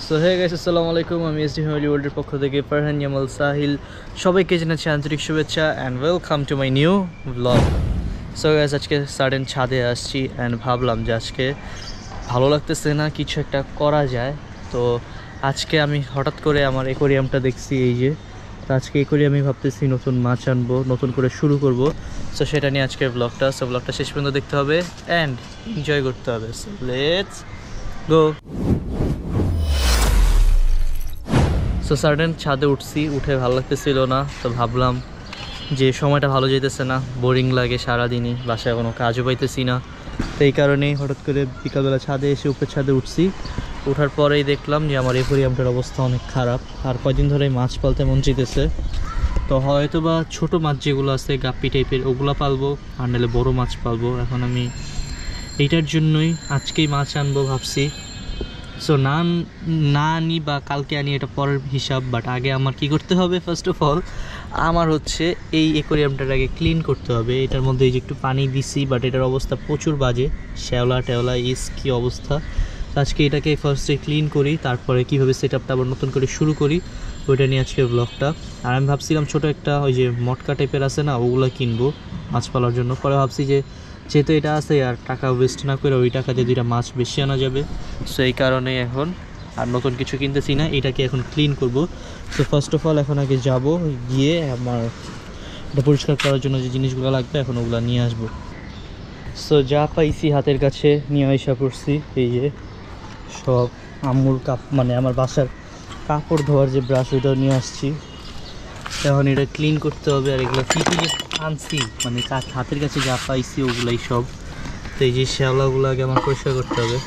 So hey guys, আসসালামু আলাইকুম। আমি এসডি ফ্যামিলি ওয়ার্ল্ডের পক্ষ থেকে ফারহান ইয়ামাল সাহিল সবাইকে জানাচ্ছি আন্তরিক শুভেচ্ছা and welcome to my new blog. So guys, আজকে সাডেন ছাদে আসছি অ্যান্ড ভাবলাম যে আজকে ভালো লাগতেছে না, কিছু একটা করা যায়। তো আজকে আমি হঠাৎ করে আমার অ্যাকোয়ারিয়ামটা দেখছি, এই যে তো আজকে অ্যাকোয়ারিয়ামে ভাবতেছি নতুন মাছ আনবো, নতুন করে শুরু করব। সো সেটা নিয়ে আজকের ব্লগটা। সো ব্লগটা শেষ পর্যন্ত দেখতে হবে অ্যান্ড এনজয় করতে হবে। So let's go. So sudden ছাদে উঠছি, উঠে ভালো লাগতেছিল না। তো ভাবলাম যে সময়টা ভালো যেতেছে না, বোরিং লাগে সারাদিনই, বাসায় কোনো কাজও পাইতেছি না। তো এই কারণেই হঠাৎ করে বিকালবেলা ছাদে এসে উপরে ছাদে উঠছি। ওঠার পরেই দেখলাম যে আমার অ্যাকোয়ারিয়ামটার অবস্থা অনেক খারাপ, আর কয়দিন ধরে মাছ পালতে মন চাইতেছে। তো হয়তো বা ছোটো মাছ যেগুলো আছে গাপ্পি টাইপের ওগুলো পালবো, আর নাহলে বড়ো মাছ পালবো। এখন আমি এইটার জন্যই আজকেই মাছ আনবো ভাবছি। সো না আনি বা কালকে আনি এটা পরের হিসাব, বাট আগে আমার কি করতে হবে, ফার্স্ট অফ অল আমার হচ্ছে এই অ্যাকোয়ারিয়ামটার আগে ক্লিন করতে হবে। এটার মধ্যে এই যে একটু পানি দিছি, বাট এটার অবস্থা প্রচুর বাজে, শ্যাওলা টেওলা কি অবস্থা। আজকে এটাকে ফার্স্টে ক্লিন করি, তারপরে কীভাবে সেট আপটা আবার নতুন করে শুরু করি ওইটা নিয়ে আজকের ব্লগটা। আর আমি ভাবছিলাম ছোটো একটা ওই যে মটকা টাইপের আছে না, ওগুলো কিনবো মাছ পালার জন্য। পরে ভাবছি যে যেহেতু এটা আছে আর টাকা ওয়েস্ট না করে ওই টাকা দিয়ে দুইটা মাছ বেশি আনা যাবে। সো এই কারণে এখন আর নতুন কিছু কিনতেছি না, এটাকে এখন ক্লিন করব। তো ফার্স্ট অফ অল এখন আগে যাব, গিয়ে আমার এটা পরিষ্কার করার জন্য যে জিনিসগুলো লাগবে এখন ওগুলো নিয়ে আসবো। সো যা পাইছি হাতের কাছে নিয়ে আসা করছি, এই যে সব আম্মুর মানে আমার বাসার কাপড় ধোয়ার যে ব্রাশ ওইটাও নিয়ে আসছি। এখন এটা ক্লিন করতে হবে। আর এগুলো কী কী আনছি মানে হাতের কাছে যা পাইছি ওগুলাই সব। তো এই যে শ্যাওলাগুলো আগে আমার পরিষ্কার করতে হবে।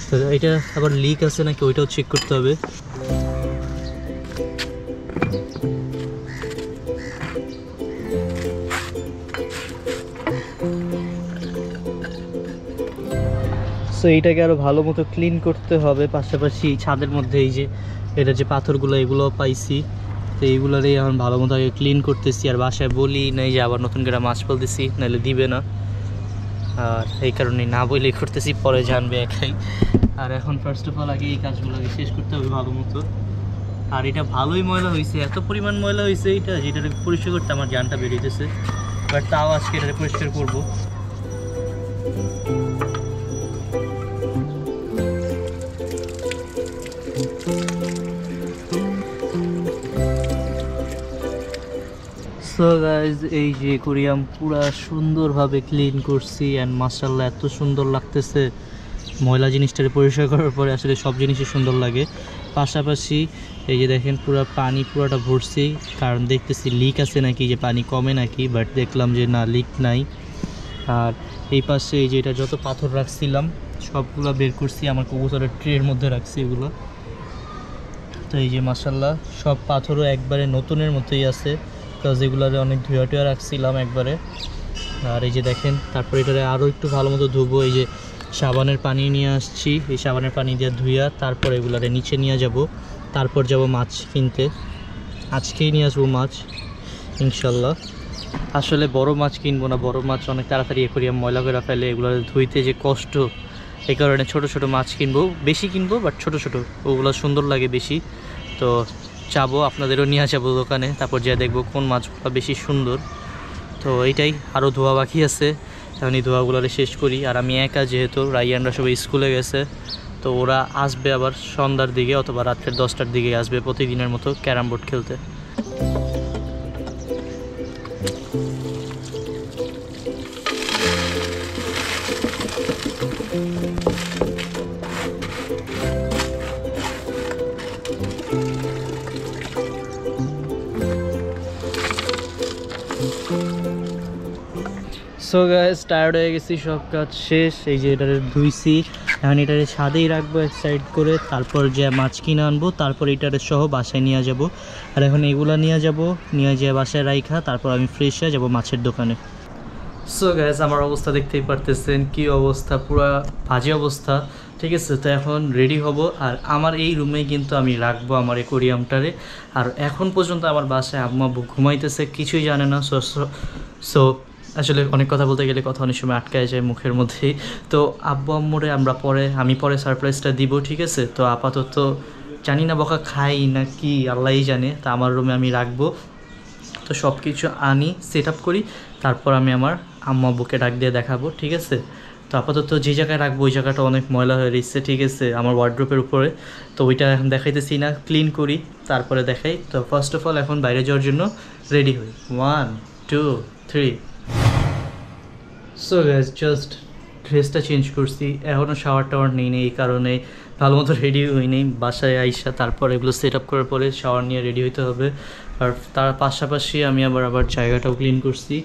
তো এটা আবার লিক আছে নাকি ওইটাও চেক করতে হবে। সো এইটাকে আরও ভালো মতো ক্লিন করতে হবে। পাশাপাশি ছাদের মধ্যে এই যে এটা যে পাথরগুলো এগুলোও পাইছি, তো এইগুলোরই এখন ভালো মতো আগে ক্লিন করতেছি। আর বাসায় বলি নাই যে আবার নতুন করে মাছ ফেলতেছি, নাহলে দিবে না, আর এই কারণে না বলেই করতেছি, পরে জানবে একাই। আর এখন ফার্স্ট অফ অল আগে এই কাজগুলোকে শেষ করতে হবে ভালো মতো। আর এটা ভালোই ময়লা হয়েছে, এত পরিমাণ ময়লা হয়েছে এইটা যেটাকে পরিষ্কার করতে আমার জানটা বেরিয়েছে, বাট তাও আজকে এটাকে পরিষ্কার করবো। সো গাইজ, এই যে অ্যাকোয়ারিয়াম পুরা সুন্দরভাবে ক্লিন করছি অ্যান্ড মাশাআল্লাহ এত সুন্দর লাগতেছে। ময়লা জিনিসটাকে পরিষ্কার করার পরে আসলে সব জিনিসই সুন্দর লাগে। পাশাপাশি এই যে দেখেন পুরো পানি পুরোটা ভরছি, কারণ দেখতেছি লিক আছে নাকি, যে পানি কমে নাকি, বাট দেখলাম যে না, লিক নাই। আর এই পাশে এই যে এটা যত পাথর রাখছিলাম সবগুলো বের করছি, আমার কবুতরের ট্রের মধ্যে রাখছি এগুলো। তো এই যে মাশাআল্লাহ সব পাথরও একবারে নতুনের মতোই আছে, যেগুলোরে অনেক ধুয়া টুয়া রাখছিলাম একবারে। আর এই যে দেখেন, তারপর এটারে আরও একটু ভালো মতো ধুবো। এই যে সাবানের পানি নিয়ে আসছি, এই সাবানের পানি দিয়ে ধুইয়া তারপর এগুলারে নিচে নিয়ে যাব, তারপর যাব মাছ কিনতে। আজকেই নিয়ে আসবো মাছ ইনশাল্লাহ। আসলে বড় মাছ কিনবো না, বড় মাছ অনেক তাড়াতাড়ি অ্যাকোয়ারিয়াম ময়লা করে ফেলে, এগুলো ধুইতে যে কষ্ট, এই কারণে ছোট ছোট মাছ কিনবো, বেশি কিনবো বাট ছোট ছোট, ওগুলো সুন্দর লাগে বেশি। তো যাবো, আপনাদেরও নিয়ে যাবো দোকানে, তারপর যা দেখবো কোন মাছগুলো বেশি সুন্দর। তো এইটাই, আরও ধোয়া বাকি আছে, এখন এই ধোয়াগুলোরে শেষ করি। আর আমি একা, যেহেতু রাইয়ানরা সবাই স্কুলে গেছে, তো ওরা আসবে আবার সন্ধ্যার দিকে অথবা রাত্রের 10টার দিকে আসবে প্রতিদিনের মতো ক্যারাম বোর্ড খেলতে। সো গাইস, টায়ার্ড হয়ে গেছি, সব কাজ শেষ। এই যে এটারে ধুইছি, এখন এটারে ছাদেই রাখবো এক সাইড করে, তারপর যে মাছ কিনে আনবো, তারপর এটারে সহ বাসায় নিয়ে যাব। আর এখন এগুলা নিয়ে যাব, নিয়ে যেয়ে বাসায় রাইখা তারপর আমি ফ্রেশ হয়ে যাবো মাছের দোকানে। সো গাইস, আমার অবস্থা দেখতেই পারতেছেন, কি অবস্থা, পুরা বাজে অবস্থা, ঠিক আছে। তো এখন রেডি হব, আর আমার এই রুমেই কিন্তু আমি রাখবো আমার অ্যাকোয়ারিয়ামটারে। আর এখন পর্যন্ত আমার বাসায় আম্মা ঘুমাইতেছে, কিছুই জানে না। সো আসলে অনেক কথা বলতে গেলে কথা অনেক সময় আটকায় যায় মুখের মধ্যেই। তো আব্বু আম্মুরে আমি পরে সারপ্রাইজটা দিব, ঠিক আছে? তো আপাতত জানি না বকা খাই না কি আল্লাহই জানে। তা আমার রুমে আমি রাখবো, তো সব কিছু আনি সেট আপ করি, তারপর আমি আমার আম্মু আব্বুকে ডাক দিয়ে দেখাবো, ঠিক আছে? তো আপাতত যে জায়গায় রাখবো ওই জায়গাটা অনেক ময়লা হয়ে রয়েছে, ঠিক আছে, আমার ওয়ার্ড্রোপের উপরে। তো ওইটা এখন দেখাইতেছি না, ক্লিন করি তারপরে দেখাই। তো ফার্স্ট অফ অল এখন বাইরে যাওয়ার জন্য রেডি হই। 1 2 3। সো গাইজ জাস্ট ড্রেসটা চেঞ্জ করছি, এখনও শাওয়ার টাওয়ার নেই এই কারণে ভালো মতো রেডি হইনি। বাসায় আইসা তারপর এগুলো সেট আপ করার পরে শাওয়ার নিয়ে রেডি হইতে হবে। আর তার পাশাপাশি আমি আবার জায়গাটাও ক্লিন করছি।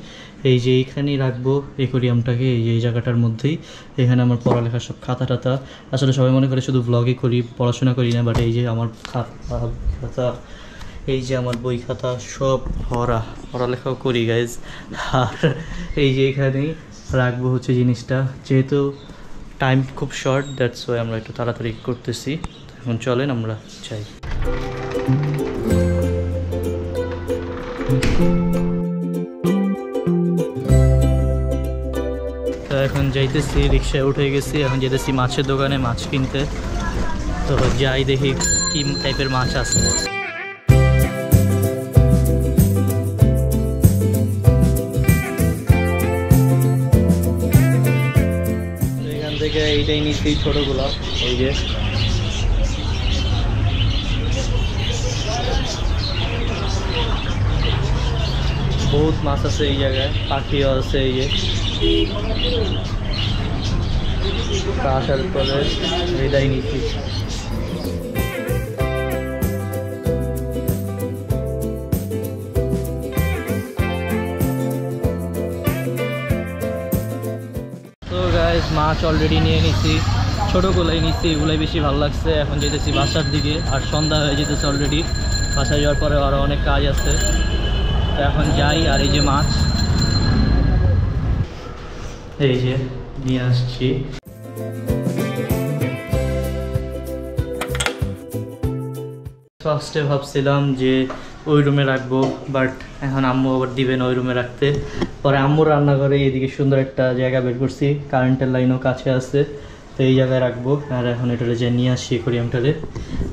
এই যে এইখানেই রাখবো অ্যাকোয়ারিয়ামটাকে, এই যে এই জায়গাটার মধ্যেই। এখানে আমার পড়ালেখার সব খাতা টাতা, আসলে সবাই মনে করে শুধু ব্লগই করি, পড়াশোনা করি না, বাট এই যে আমার খাতা, এই যে আমার বই খাতা সব ভরা, পড়ালেখাও করি গাইজ। আর এই যে এখানেই রাখবো হচ্ছে জিনিসটা, যেহেতু টাইম খুব শর্ট, দ্যাটস ওয়াই আমরা একটু তাড়াতাড়ি করতেছি। এখন চলেন আমরা যাই। তো এখন যাইতেছি, রিক্সায় উঠে গেছি, এখন যেতেছি মাছের দোকানে মাছ কিনতে। তো যাই দেখি কি টাইপের মাছ আছে। এখান থেকে এইটাই নিচ্ছি ছোটোগুলো, এই যে বহুত মাছ আছে এই জায়গায়, পাখিও আছে। এই যে আসার পরে এইটাই নিচ্ছি। মাছ অলরেডি নিয়ে নিচ্ছি, ছোটোগুলোই নিচ্ছি, এগুলোই বেশি ভালো লাগছে। এখন যেতেছি বাসার দিকে, আর সন্ধ্যা হয়ে যেতেছে অলরেডি। বাসায় যাওয়ার পরে আরও অনেক কাজ আছে, তো এখন যাই। আর এই যে মাছ এই যে নিয়ে আসছি। ফার্স্টে ভাবছিলাম যে ওই রুমে রাখবো, বাট এখন আম্মু আবার দিবেন ওই রুমে রাখতে। পরে আম্মুর রান্নাঘরে এদিকে সুন্দর একটা জায়গা বের করছি, কারেন্টের লাইনও কাছে আছে, তো এই জায়গায় রাখবো। আর এখন এটারে যে নিয়ে আসি অ্যাকোয়ারিয়ামটারে,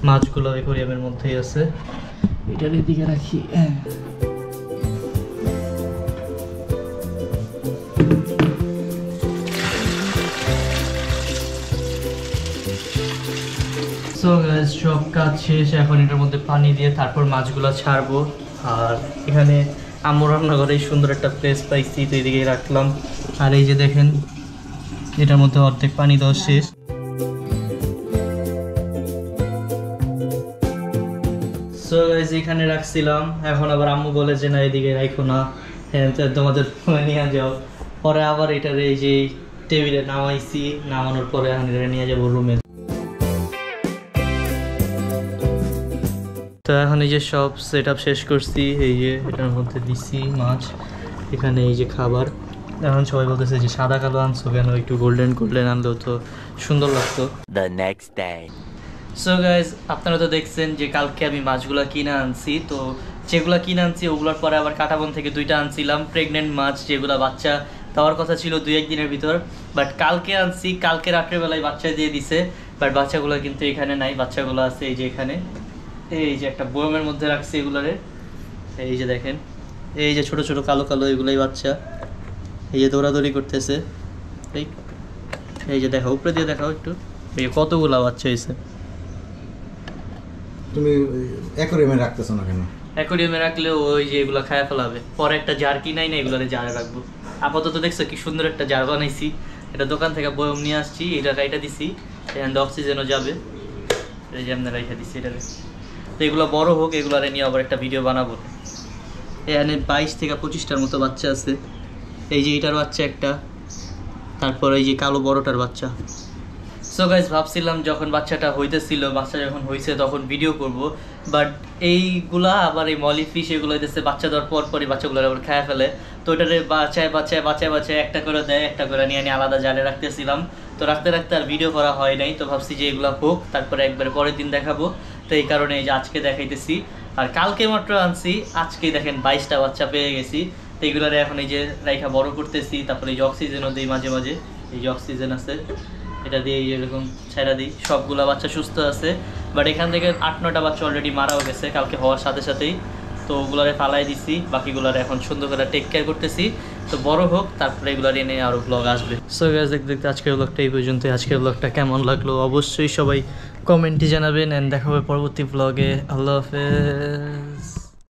মাছগুলো অ্যাকোয়ারিয়ামের মধ্যেই আছে, এটার এদিকে রাখি। সো গাইস সব কাজ শেষ, এখন এটার মধ্যে পানি দিয়ে তারপর মাছগুলো ছাড়বো। আর এখানে আম্মুর রান্নাঘরে সুন্দর একটা প্লেস পাইছি, তো এদিকে রাখলাম। আর এই যে দেখেন এটার মধ্যে অর্ধেক পানি দেওয়া শেষ। সো গাইস এখানে রাখছিলাম, এখন আবার আম্মু বলে যে না এদিকে রাখো না, হ্যাঁ তোমাদের নিয়ে যাও। পরে আবার এটার এই যে টেবিলে নামাইছি, নামানোর পরে এখন এটা নিয়ে যাবো রুমে। তো এখন এই যে সব সেট আপ শেষ করছি, এই যে এটার মধ্যে দিছি মাছ, এখানে এই যে খাবার। এখন সবাই বলতেছে যে সাদা কালো আনছো কেন, একটু গোল্ডেন গোল্ডেন আনলেও তো সুন্দর লাগতো। The next day. So guys আপনারা তো দেখছেন যে কালকে আমি মাছগুলো কিনে আনছি। তো যেগুলো কিনে আনছি ওগুলোর পরে আবার কাটাবন থেকে 2টা আনছিলাম প্রেগনেন্ট মাছ, যেগুলো বাচ্চা দেওয়ার কথা ছিল 2-1 দিনের ভিতর, বাট কালকে আনছি, কালকে রাত্রেবেলায় বাচ্চা দিয়ে দিছে। বাট বাচ্চাগুলো কিন্তু এখানে নাই, বাচ্চাগুলো আছে এই যে এখানে, এই যে একটা বয়মের মধ্যে রাখছি এগুলোরে। এই যে দেখেন এই যে ছোট ছোট কালো কালো এগুলাই বাচ্চা, এই যে দৌড়াদৌড়ি করতেছে। এই যে দেখাও, উপরে দিয়ে দেখাও একটু, এই কতগুলা বাচ্চা হয়েছে। তুমি অ্যাকোয়ারিয়ামে রাখতেছো না কেন? অ্যাকোয়ারিয়ামে রাখলে ওই যে এগুলো খায়া ফেলাবে, পরে একটা জার কিনাই না, এগুলোরে জারে রাখবো। আপাতত দেখছো কি সুন্দর একটা জার বানাইছি, এটা দোকান থেকে বয়ম নিয়ে আসছি, এটা কাইটা দিছি, এখান অক্সিজেনও যাবে, এই যে আমরা রাইখা দিচ্ছি এটারে। তো এগুলো বড় হোক, এগুলোরে নিয়ে আবার একটা ভিডিও বানাবো। এখানে 22 থেকে 25টার মতো বাচ্চা আছে। এই যে এটার বাচ্চা একটা, তারপর এই যে কালো বড়টার বাচ্চা। সো গাইজ ভাবছিলাম যখন বাচ্চাটা হইতেছিল, বাচ্চা যখন হয়েছে তখন ভিডিও করব, বাট এইগুলা আবার এই মলি ফিশ এগুলো হইতেছে বাচ্চা দেওয়ার পরই বাচ্চাগুলো আবার খায় ফেলে। তো ওটারে বাচ্চায় বাচ্চায় বাচ্চায় বাচ্চায় একটা করে দেয়, একটা করে নিয়ে আলাদা জালে রাখতেছিলাম। তো রাখতে রাখতে আর ভিডিও করা হয় নাই, তো ভাবছি যে এগুলো হোক, তারপরে একবার পরের দিন দেখাবো। তো এই কারণে এই যে আজকে দেখাইতেছি। আর কালকে মাত্র আনছি, আজকেই দেখেন 22টা বাচ্চা পেয়ে গেছি। তো এইগুলারে এখন এই যে রাইখা বড় করতেছি, তারপরে এই যে অক্সিজেনও দিই মাঝে মাঝে, এই যে অক্সিজেন আছে এটা দিয়ে এরকম ছেড়া দিই। সবগুলা বাচ্চা সুস্থ আছে, বাট এখান থেকে 8-9টা বাচ্চা অলরেডি মারাও গেছে কালকে হওয়ার সাথে সাথেই। তো ওগুলারে ফালাই দিছি, বাকিগুলারে এখন সুন্দর করে টেক কেয়ার করতেছি। তো বড় হোক তারপরে এগুলার এনে আরও ব্লগ আসবে। সো গাইস দেখতে দেখতে আজকের ব্লগটা এই পর্যন্ত। আজকের ব্লগটা কেমন লাগলো অবশ্যই সবাই কমেন্টে জানাবেন, অ্যান্ড দেখা হবে পরবর্তী ব্লগে। আল্লাহ হাফেজ।